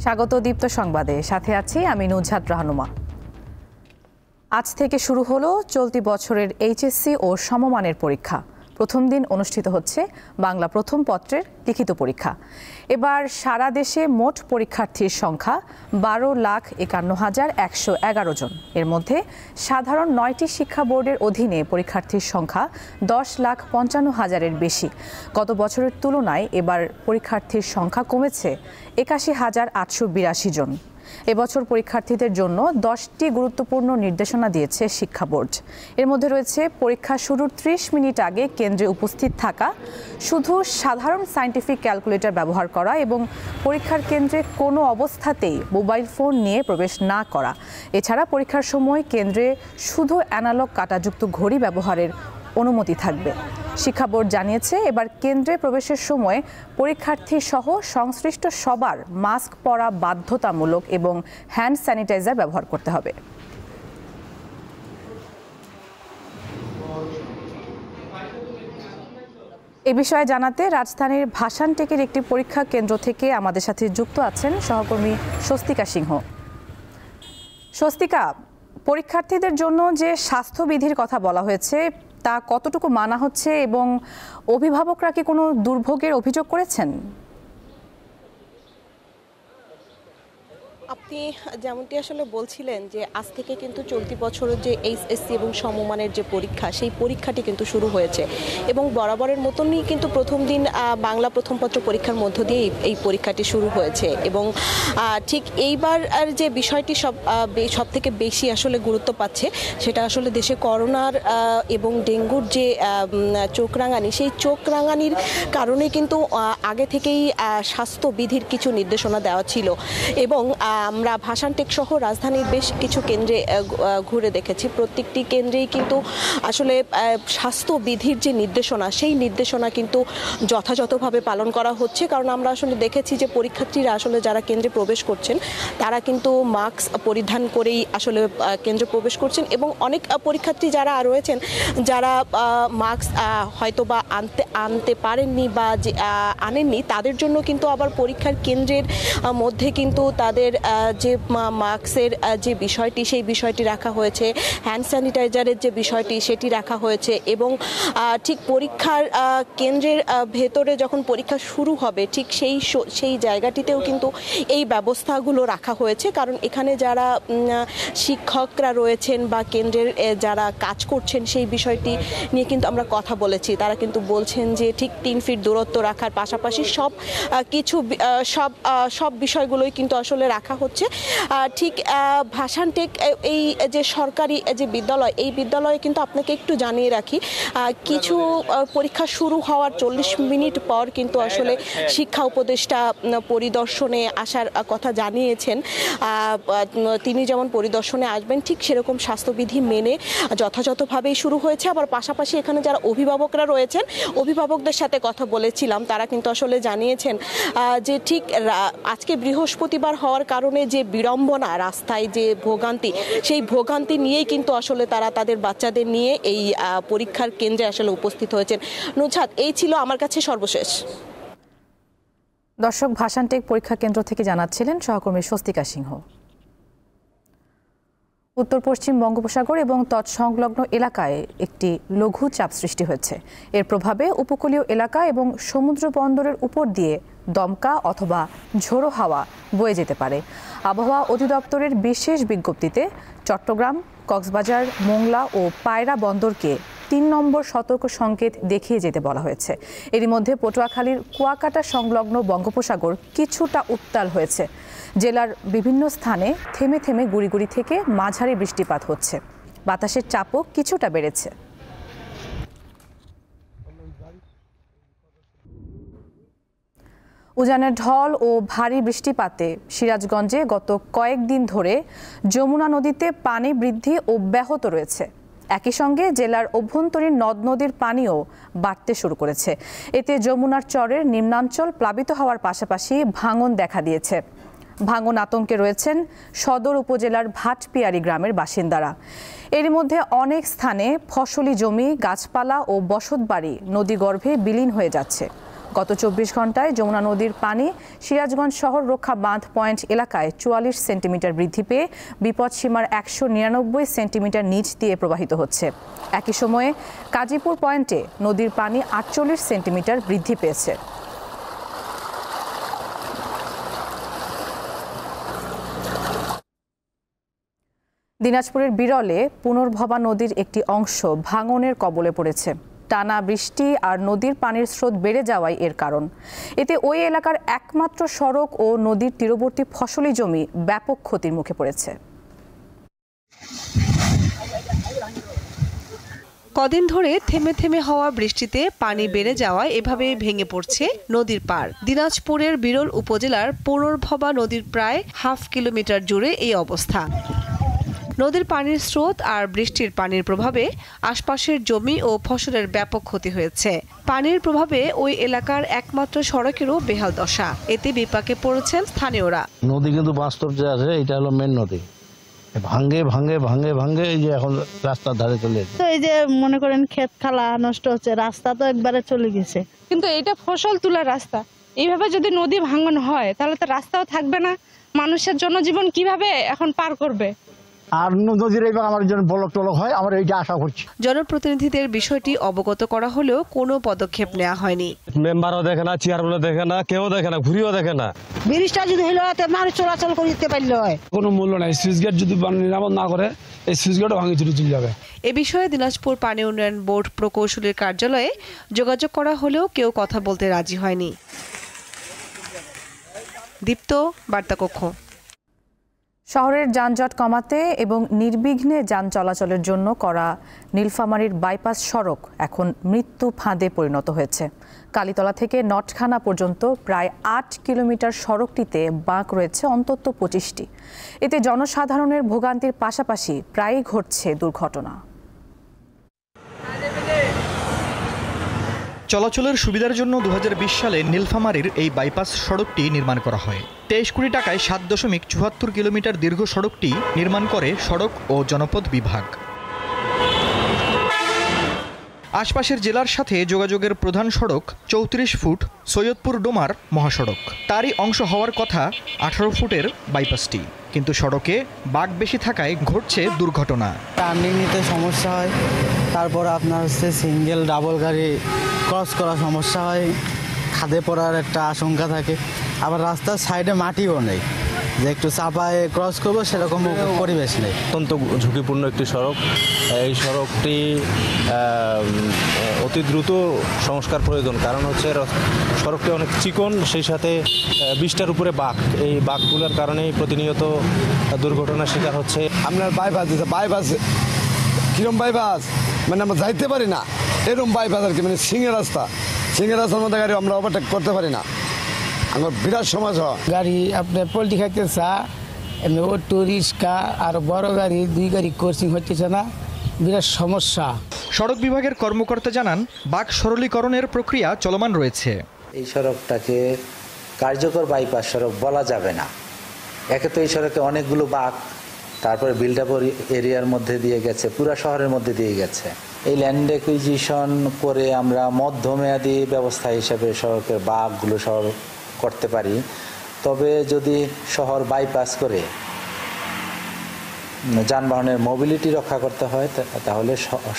স্বাগত দীপ্ত সংবাদে, সাথে আছি আমি নুজহাত রাহনুমা। আজ থেকে শুরু হলো চলতি বছরের এইচএসসি ও সমমানের পরীক্ষা। প্রথম দিন অনুষ্ঠিত হচ্ছে বাংলা প্রথম পত্রের লিখিত পরীক্ষা। এবার সারা দেশে মোট পরীক্ষার্থীর সংখ্যা 12,51,111 জন। এর মধ্যে সাধারণ 9টি শিক্ষা বোর্ডের অধীনে পরীক্ষার্থীর সংখ্যা 10,55,000-এর বেশি। গত বছরের তুলনায় এবার পরীক্ষার্থীর সংখ্যা কমেছে 81,882 জন। এবছর পরীক্ষার্থীদের জন্য 10টি গুরুত্বপূর্ণ নির্দেশনা দিয়েছে শিক্ষা বোর্ড। এর মধ্যে রয়েছে পরীক্ষা শুরুর 30 মিনিট আগে কেন্দ্রে উপস্থিত থাকা, শুধু সাধারণ সায়েন্টিফিক ক্যালকুলেটর ব্যবহার করা এবং পরীক্ষার কেন্দ্রে কোনো অবস্থাতেই মোবাইল ফোন নিয়ে প্রবেশ না করা। এছাড়া পরীক্ষার সময় কেন্দ্রে শুধু অ্যানালগ কাঁটাযুক্ত ঘড়ি ব্যবহারের অনুমতি থাকবে। শিক্ষা বোর্ড জানিয়েছে, এবার কেন্দ্রে প্রবেশের সময় পরীক্ষার্থী সহ সংশ্লিষ্ট সবার মাস্ক পরা বাধ্যতামূলক এবং হ্যান্ড স্যানিটাইজার ব্যবহার করতে হবে। এ বিষয়ে জানাতে রাজধানীর ভাসানটেকের একটি পরীক্ষা কেন্দ্র থেকে আমাদের সাথে যুক্ত আছেন সহকর্মী স্বস্তিকা সিংহ। স্বস্তিকা, পরীক্ষার্থীদের জন্য যে স্বাস্থ্যবিধির কথা বলা হয়েছে তা কতটুকু মানা হচ্ছে এবং অভিভাবকরা কি কোনো দুর্ভোগের অভিযোগ করেছেন? আপনি যেমনটি আসলে বলছিলেন যে আজ থেকে কিন্তু চলতি বছরের যে এইচএসসি এবং সমমানের যে পরীক্ষা, সেই পরীক্ষাটি কিন্তু শুরু হয়েছে এবং বরাবরের মতনই কিন্তু প্রথম দিন বাংলা প্রথম পত্র পরীক্ষার মধ্য দিয়ে এই পরীক্ষাটি শুরু হয়েছে এবং ঠিক এইবার যে বিষয়টি সব থেকে বেশি আসলে গুরুত্ব পাচ্ছে সেটা আসলে দেশে করোনার এবং ডেঙ্গুর যে চোখ রাঙানি, সেই চোখ রাঙানির কারণে কিন্তু আগে থেকেই স্বাস্থ্যবিধির কিছু নির্দেশনা দেওয়া ছিল এবং আমরা ভাসানটেক সহ রাজধানীর বেশ কিছু কেন্দ্রে ঘুরে দেখেছি। প্রত্যেকটি কেন্দ্রেই কিন্তু আসলে স্বাস্থ্যবিধির যে নির্দেশনা, সেই নির্দেশনা কিন্তু যথাযথভাবে পালন করা হচ্ছে। কারণ আমরা আসলে দেখেছি যে পরীক্ষার্থীরা আসলে যারা কেন্দ্রে প্রবেশ করছেন তারা কিন্তু মাস্ক পরিধান করেই আসলে কেন্দ্রে প্রবেশ করছেন এবং অনেক পরীক্ষার্থী যারা রয়েছেন যারা মাস্ক হয়তো বা আনতে পারেননি বা আনেননি, তাদের জন্য কিন্তু আবার পরীক্ষার কেন্দ্রের মধ্যে কিন্তু তাদের যে মাস্কের যে বিষয়টি, সেই বিষয়টি রাখা হয়েছে, হ্যান্ড স্যানিটাইজারের যে বিষয়টি সেটি রাখা হয়েছে এবং ঠিক পরীক্ষার কেন্দ্রের ভেতরে যখন পরীক্ষা শুরু হবে ঠিক সেই জায়গাটিতেও কিন্তু এই ব্যবস্থাগুলো রাখা হয়েছে। কারণ এখানে যারা শিক্ষকরা রয়েছেন বা কেন্দ্রের যারা কাজ করছেন সেই বিষয়টি নিয়ে কিন্তু আমরা কথা বলেছি। তারা কিন্তু বলছেন যে ঠিক 3 ফিট দূরত্ব রাখার পাশাপাশি সব বিষয়গুলোই কিন্তু আসলে রাখা হচ্ছে। ঠিক ভাসানটেক এই যে সরকারি যে বিদ্যালয়, এই বিদ্যালয়ে কিন্তু আপনাকে একটু জানিয়ে রাখি, কিছু পরীক্ষা শুরু হওয়ার 40 মিনিট পর কিন্তু আসলে শিক্ষা উপদেষ্টা পরিদর্শনে আসার কথা জানিয়েছেন। তিনি যেমন পরিদর্শনে আসবেন ঠিক সেরকম স্বাস্থ্যবিধি মেনে যথাযথভাবেই শুরু হয়েছে। আবার পাশাপাশি এখানে যারা অভিভাবকরা রয়েছেন, অভিভাবকদের সাথে কথা বলেছিলাম, তারা কিন্তু আসলে জানিয়েছেন যে ঠিক আজকে বৃহস্পতিবার হওয়ার কারণে যে বিড়ম্বনা, রাস্তায় যে ভোগান্তি, সেই ভোগান্তি নিয়েই কিন্তু আসলে তারা তাদের বাচ্চাদের নিয়ে এই পরীক্ষার কেন্দ্রে আসলে উপস্থিত হয়েছেন। নুজহাত, এই ছিল আমার কাছে সর্বশেষ। দর্শক, ভাসানটেক পরীক্ষা কেন্দ্র থেকে জানাচ্ছিলেন সহকর্মী স্বস্তিকা সিংহ। উত্তর পশ্চিম বঙ্গোপসাগর এবং তৎসংলগ্ন এলাকায় একটি লঘু চাপ সৃষ্টি হয়েছে। এর প্রভাবে উপকূলীয় এলাকা এবং সমুদ্র বন্দরের উপর দিয়ে দমকা অথবা ঝোড়ো হাওয়া বয়ে যেতে পারে। আবহাওয়া অধিদপ্তরের বিশেষ বিজ্ঞপ্তিতে চট্টগ্রাম, কক্সবাজার, মোংলা ও পায়রা বন্দরকে 3 নম্বর সতর্ক সংকেত দেখিয়ে যেতে বলা হয়েছে। এরই মধ্যে পটুয়াখালীর কুয়াকাটা সংলগ্ন বঙ্গোপসাগর কিছুটা উত্তাল হয়েছে। জেলার বিভিন্ন স্থানে থেমে থেমে গুড়ি থেকে মাঝারি বৃষ্টিপাত হচ্ছে। বাতাসের চাপও কিছুটা বেড়েছে। উজানের ঢল ও ভারী বৃষ্টিপাতে সিরাজগঞ্জে গত কয়েকদিন ধরে যমুনা নদীতে পানি বৃদ্ধি অব্যাহত রয়েছে। একই সঙ্গে জেলার অভ্যন্তরীণ নদ নদীর পানিও বাড়তে শুরু করেছে। এতে যমুনার চরের নিম্নাঞ্চল প্লাবিত হওয়ার পাশাপাশি ভাঙন দেখা দিয়েছে। ভাঙন আতঙ্কে রয়েছেন সদর উপজেলার ভাটপিয়ারি গ্রামের বাসিন্দারা। এর মধ্যে অনেক স্থানে ফসলি জমি, গাছপালা ও বসতবাড়ি নদীগর্ভে বিলীন হয়ে যাচ্ছে। গত 24 ঘন্টায় যমুনা নদীর পানি সিরাজগঞ্জ শহর রক্ষা বাঁধ পয়েন্ট এলাকায় 44 সেন্টিমিটার বৃদ্ধি পেয়ে বিপদসীমার 199 সেন্টিমিটার নিচ দিয়ে প্রবাহিত হচ্ছে। একই সময়ে কাজীপুর পয়েন্টে নদীর পানি 48 সেন্টিমিটার বৃদ্ধি পেয়েছে। দিনাজপুরের বিরলে পুনর্ভবা নদীর একটি অংশ ভাঙনের কবলে পড়েছে। টানা বৃষ্টি আর নদীর পানির স্রোত বেড়ে যাওয়াই এর কারণ। এতে ওই এলাকার একমাত্র সড়ক ও নদীর তীরবর্তী ফসলি জমি ব্যাপক ক্ষতির মুখে পড়েছে। কদিন ধরে থেমে থেমে হওয়া বৃষ্টিতে পানি বেড়ে যাওয়ায় এভাবে ভেঙে পড়ছে নদীর পাড়। দিনাজপুরের বিরল উপজেলার পুনর্ভবা নদীর প্রায় হাফ কিলোমিটার জুড়ে এই অবস্থা। নদীর পানির স্রোত আর বৃষ্টির পানির প্রভাবে আশপাশের জমি ও ফসলের ব্যাপক ক্ষতি হয়েছে। পানির প্রভাবে ওই এলাকার একমাত্র সড়কেরও বেহাল দশা। এতে বিপাকে পড়েছেন স্থানীয়রা। নদী কিন্তু বাস্তব যে আছে এটা হলো মেন নদী, ভাঙ্গে ভাঙ্গে ভাঙ্গে ভাঙ্গে এই যে এখন রাস্তার ধারে চলে তো এই যে মনে করেন ক্ষেত খালা নষ্ট হচ্ছে, রাস্তা তো একবারে চলে গেছে। কিন্তু এটা ফসল তোলার রাস্তা, এইভাবে যদি নদী ভাঙন হয় তাহলে তো রাস্তাও থাকবে না। মানুষের জনজীবন কিভাবে এখন পার করবে? আর নদীর এইভাবে আমার জন্য ব্লক টলক হয়, আমরা এইটা আশা করছি। জনপ্রতিনিধিদের বিষয়টি অবগত করা হলেও কোনো পদক্ষেপ নেওয়া হয়নি। মেম্বারও দেখে না, চেয়ারম্যানও দেখে না, কেউ দেখে না, ঘুরিও দেখে না। ব্রিজটা যদি হইলো মানুষ চলাচল করতে পারলে হয়। কোনো মূল্য নাই। সুইচ গেট যদি নিরাপদ না করে এই সুইচ গেটও ভাঙি চুরি চলে যাবে। এ বিষয়ে দিনাজপুর পানি উন্নয়ন বোর্ড প্রকৌশলীর কার্যালয়ে যোগাযোগ করা হলেও কেউ কথা বলতে রাজি হয়নি। দীপ্ত, বার্তাকক্ষ। শহরের যানজট কমাতে এবং নির্বিঘ্নে যান চলাচলের জন্য করা নীলফামারীর বাইপাস সড়ক এখন মৃত্যু ফাঁদে পরিণত হয়েছে। কালীতলা থেকে নটখানা পর্যন্ত প্রায় 8 কিলোমিটার সড়কটিতে বাঁক রয়েছে অন্তত 25টি। এতে জনসাধারণের ভোগান্তির পাশাপাশি প্রায়ই ঘটছে দুর্ঘটনা। চলাচলের সুবিধার জন্য 2020 সালে নীলফামারীর এই বাইপাস সড়কটি নির্মাণ করা হয়। 23 কোটি টাকায় 7.74 কিলোমিটার দীর্ঘ সড়কটি নির্মাণ করে সড়ক ও জনপথ বিভাগ। আশপাশের জেলার সাথে যোগাযোগের প্রধান সড়ক 34 ফুট সৈয়দপুর ডোমার মহাসড়ক। তারই অংশ হওয়ার কথা 18 ফুটের বাইপাসটি, কিন্তু সড়কে বাঁক বেশি থাকায় ঘটছে দুর্ঘটনা। টার্নিং নিতে সমস্যা হয়, তারপর আপনার হচ্ছে সিঙ্গেল ডাবল গাড়ি ক্রস করা সমস্যা হয়, খাদে পড়ার একটা আশঙ্কা থাকে। আবার রাস্তার সাইডে মাটিও নেই যে একটু চাপায় ক্রস করবো সেরকম পরিবেশ নেই। অত্যন্ত ঝুঁকিপূর্ণ একটি সড়ক। এই সড়কটি অতি দ্রুত সংস্কার প্রয়োজন, কারণ হচ্ছে সড়কটি অনেক চিকন, সেই সাথে 20টার উপরে বাঁক। এই বাঁকগুলোর কারণেই প্রতিনিয়ত দুর্ঘটনার শিকার হচ্ছে। আপনার বাইপাস দিতে, বাইপাস কিরম বাইপাস মানে আমরা যাইতে পারি না, এরকম বাইপাস আর কি, মানে সিংহের রাস্তার মধ্যে গাড়ি আমরা ওভারটেক করতে পারি না। আমার বিরাট সমস্যা। গাড়ি আপনার পোল্ট্রি খাইতে চা, এমনি অটো রিক্সা আর বড় গাড়ি 2 গাড়ি ক্রসিং হচ্ছে না, বিরাট সমস্যা। সড়ক বিভাগের কর্মকর্তা জানান, বাঁক সরলীকরণের প্রক্রিয়া চলমান রয়েছে। এই সড়কটাকে কার্যকর বাইপাস সড়ক বলা যাবে না। একে তো এই সড়কে অনেকগুলো বাঁক, তারপরে বিল্ড আপ এরিয়ার মধ্যে দিয়ে গেছে, পুরা শহরের মধ্যে দিয়ে গেছে। এই ল্যান্ড অ্যাকুইজিশন করে আমরা মধ্যমেয়াদী ব্যবস্থা হিসেবে সড়কের বাঁকগুলো সহ করতে পারি। তবে যদি শহর বাইপাস করে যানবাহনের মোবিলিটি রক্ষা করতে হয়, তাহলে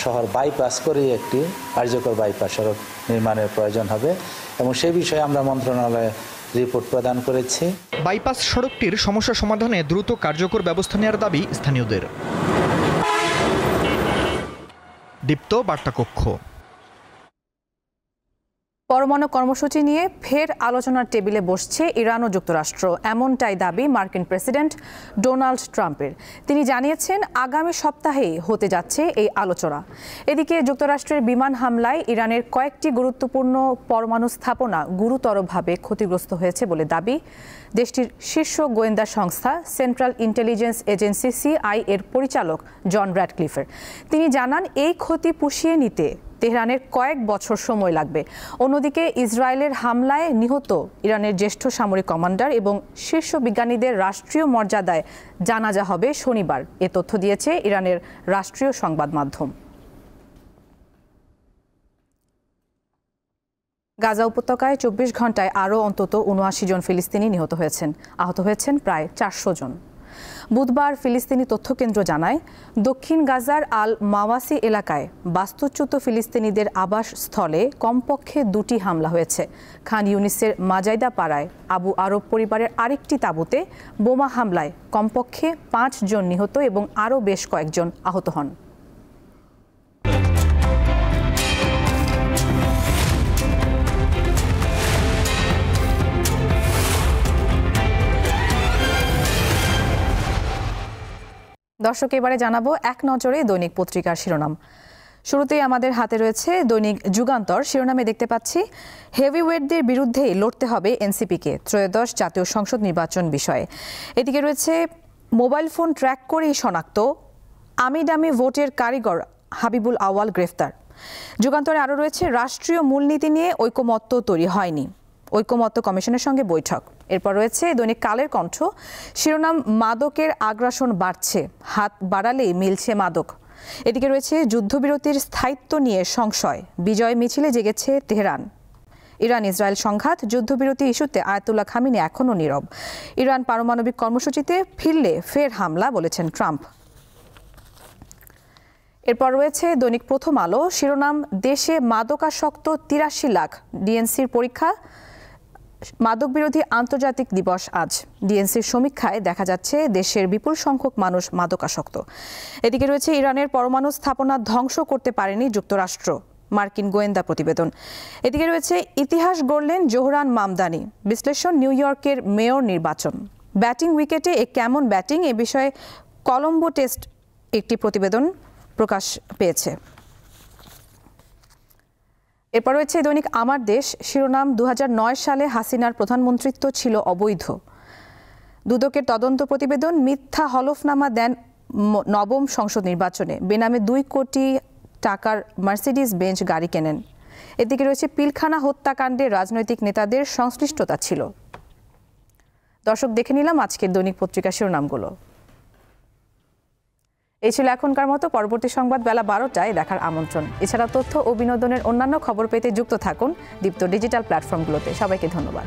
শহর বাইপাস করেই একটি কার্যকর বাইপাস সড়ক নির্মাণের প্রয়োজন হবে, এবং সেই বিষয়ে আমরা মন্ত্রণালয়ে রিপোর্ট প্রদান করেছি। বাইপাস সড়কটির সমস্যা সমাধানে দ্রুত কার্যকর ব্যবস্থা নেওয়ার দাবি স্থানীয়দের। দীপ্ত, বার্তাকক্ষ। পরমাণু কর্মসূচি নিয়ে ফের আলোচনার টেবিলে বসছে ইরান ও যুক্তরাষ্ট্র, এমনটাই দাবি মার্কিন প্রেসিডেন্ট ডোনাল্ড ট্রাম্পের। তিনি জানিয়েছেন আগামী সপ্তাহেই হতে যাচ্ছে এই আলোচনা। এদিকে যুক্তরাষ্ট্রের বিমান হামলায় ইরানের কয়েকটি গুরুত্বপূর্ণ পরমাণু স্থাপনা গুরুতরভাবে ক্ষতিগ্রস্ত হয়েছে বলে দাবি দেশটির শীর্ষ গোয়েন্দা সংস্থা সেন্ট্রাল ইন্টেলিজেন্স এজেন্সি সিআই এর পরিচালক জন র্যাডক্লিফের। তিনি জানান, এই ক্ষতি পুষিয়ে নিতে তেহরানের কয়েক বছর সময় লাগবে। অন্যদিকে ইসরায়েলের হামলায় নিহত ইরানের জ্যেষ্ঠ সামরিক কমান্ডার এবং শীর্ষ বিজ্ঞানীদের রাষ্ট্রীয় মর্যাদায় জানাজা হবে শনিবার। এ তথ্য দিয়েছে ইরানের রাষ্ট্রীয় সংবাদ মাধ্যম। গাজা উপত্যকায় ২৪ ঘন্টায় আরও অন্তত ৭৯ জন ফিলিস্তিনি নিহত হয়েছেন, আহত হয়েছেন প্রায় ৪০০ জন। বুধবার ফিলিস্তিনি তথ্যকেন্দ্র জানায়, দক্ষিণ গাজার আল মাওয়াসি এলাকায় বাস্তুচ্যুত ফিলিস্তিনিদের আবাসস্থলে কমপক্ষে ২টি হামলা হয়েছে। খান ইউনিসের মাজাইদা পাড়ায় আবু আরব পরিবারের আরেকটি তাঁবুতে বোমা হামলায় কমপক্ষে ৫ জন নিহত এবং আরও বেশ কয়েকজন আহত হন। দর্শক, এবারে জানাবো এক নজরে দৈনিক পত্রিকার শিরোনাম। শুরুতেই আমাদের হাতে রয়েছে দৈনিক যুগান্তর। শিরোনামে দেখতে পাচ্ছি, হেভিওয়েটদের বিরুদ্ধেই লড়তে হবে এনসিপিকে, ত্রয়োদশ জাতীয় সংসদ নির্বাচন বিষয়ে। এদিকে রয়েছে, মোবাইল ফোন ট্র্যাক করেই শনাক্ত আমিডামি ভোটের কারিগর হাবিবুল আওয়াল গ্রেফতার। যুগান্তরে আরও রয়েছে, রাষ্ট্রীয় মূলনীতি নিয়ে ঐকমত্য তৈরি হয়নি, ঐকমত্য কমিশনের সঙ্গে বৈঠক। এরপর রয়েছে দৈনিক কালের কণ্ঠ। শিরোনাম, মাদকের আগ্রাসন বাড়ছে, হাত বাড়ালেই মিলছে মাদক। এদিকে রয়েছে, যুদ্ধবিরতির স্থায়িত্ব নিয়ে সংশয়, বিজয় মিছিলে জেগেছে তেহরান। ইরান ইসরায়েল সংঘাত, যুদ্ধবিরতি ইস্যুতে আয়াতুল্লাহ খামেনি এখনও নীরব। ইরান পারমাণবিক কর্মসূচিতে ফিরলে ফের হামলা, বলেছেন ট্রাম্প। এরপর রয়েছে দৈনিক প্রথম আলো। শিরোনাম, দেশে মাদকাসক্ত ৮৩ লাখ, ডিএনসির পরীক্ষা। মাদক বিরোধী আন্তর্জাতিক দিবস আজ। ডিএনসির সমীক্ষায় দেখা যাচ্ছে দেশের বিপুল সংখ্যক মানুষ মাদকাসক্ত। এদিকে রয়েছে, ইরানের পরমাণু স্থাপনা ধ্বংস করতে পারেনি যুক্তরাষ্ট্র, মার্কিন গোয়েন্দা প্রতিবেদন। এদিকে রয়েছে, ইতিহাস গড়লেন জোহরান মামদানি, বিশ্লেষণ নিউ ইয়র্কের মেয়র নির্বাচন। ব্যাটিং উইকেটে কেমন ব্যাটিং, এ বিষয়ে কলম্বো টেস্ট একটি প্রতিবেদন প্রকাশ পেয়েছে। এরপর রয়েছে দৈনিক আমার দেশ। শিরোনাম, ২০০৯ সালে হাসিনার প্রধানমন্ত্রিত্ব ছিল অবৈধ। দুদকের তদন্ত প্রতিবেদন, মিথ্যা হলফনামা দেন নবম সংসদ নির্বাচনে, বেনামে ২ কোটি টাকার মার্সিডিজ বেঞ্চ গাড়ি কেনেন। এদিকে রয়েছে, পিলখানা হত্যাকাণ্ডে রাজনৈতিক নেতাদের সংশ্লিষ্টতা ছিল। দর্শক, দেখে নিলাম আজকের দৈনিক পত্রিকা শিরোনামগুলো। এই ছিল এখনকার মতো। পরবর্তী সংবাদ বেলা ১২টায় দেখার আমন্ত্রণ। এছাড়া তথ্য ও বিনোদনের অন্যান্য খবর পেতে যুক্ত থাকুন দীপ্ত ডিজিটাল প্ল্যাটফর্মগুলোতে। সবাইকে ধন্যবাদ।